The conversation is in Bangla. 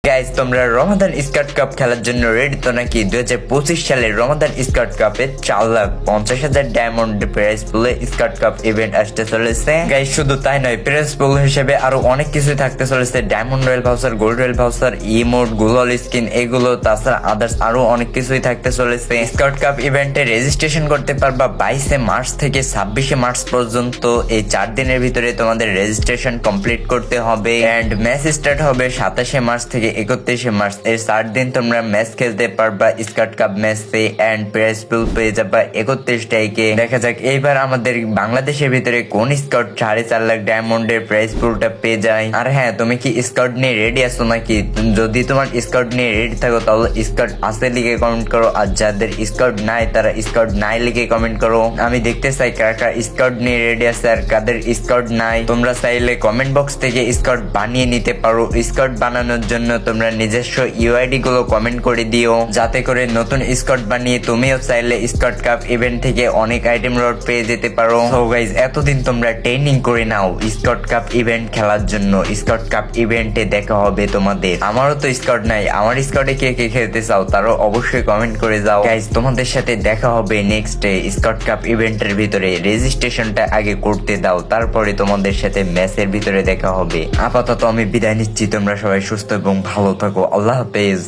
গাইস তোমরা রমাদান স্কার্ট কাপ খেলার জন্য রেডি তো নাকি? 2025 সালের রমাদান স্কার্ট কাপে 4,50,000 ডায়মন্ড প্রাইজ পুলে স্কার্ট কাপ ইভেন্ট আসতে চলেছে। গাইস শুধু তাই নয়, প্রাইজ পুল হিসেবে আরো অনেক কিছু থাকতে চলেছে। Diamond royal voucher, gold royal voucher, emote, global skin, এগুলো তাছাড়া আদার্স আরো অনেক কিছুই থাকতে চলেছে। স্কার্ট কাপ ইভেন্টে রেজিস্ট্রেশন করতে পারবা 22 মার্চ থেকে 26 মার্চ পর্যন্ত। এই 4 দিনের ভিতরে তোমাদের রেজিস্ট্রেশন কমপ্লিট করতে হবে এন্ড ম্যাচ স্টার্ট হবে 27 মার্চ থেকে 31 মার্চ। এর 4 দিন তোমরা ম্যাচ খেলতে পারবা স্কার্ট কাপ ম্যাচে এন্ড প্রাইজ পুল পেয়ে যাবা 31 তারিখে। দেখা যাক এইবার আমাদের বাংলাদেশের ভিতরে কোন স্কাউট 4.5 লাখ ডায়মন্ডের প্রাইজ পুলটা পেয়ে যায়। আর হ্যাঁ, তুমি কি স্কাউট নিয়ে রেডি আছো নাকি? যদি তোমার স্কাউট নিয়ে রেডি থাকো তাহলে স্কাউট আছে লিখে কমেন্ট করো, আর যাদের স্কাউট নাই তারা স্কাউট নাই লিখে কমেন্ট করো। আমি দেখতে চাই কারা কারা স্কাউট নিয়ে রেডি আছে আর কাদের স্কাউট নাই। তোমরা চাইলে কমেন্ট বক্স থেকে স্কাউট বানিয়ে নিতে পারো। স্কাউট বানানোর জন্য তোমরা নিজস্ব ইউআইডি গুলো কমেন্ট করে দিও, যাতে করে নতুন স্কাউট বানিয়ে তুমিও চাইলে স্কাউট কাপ ইভেন্ট থেকে অনেক আইটেম রড পেয়ে যেতে পারো। সো গাইজ, এতদিন তোমরা ট্রেনিং করে নাও স্কাউট কাপ ইভেন্ট খেলার জন্য। স্কাউট কাপ ইভেন্টে দেখা হবে তোমাদের। আমারও তো স্কাউট নাই, আমার স্কাউটে কে কে খেলতে চাও তারও অবশ্যই কমেন্ট করে যাও। গাইজ, তোমাদের সাথে দেখা হবে নেক্সট ডে স্কাউট কাপ ইভেন্টের ভিতরে। রেজিস্ট্রেশনটা আগে করতে দাও, তারপরে তোমাদের সাথে ম্যাচের ভিতরে দেখা হবে। আপাতত আমি বিদায় নিচ্ছি, তোমরা সবাই সুস্থ এবং ভালো থাকো। আল্লাহ হাফেজ।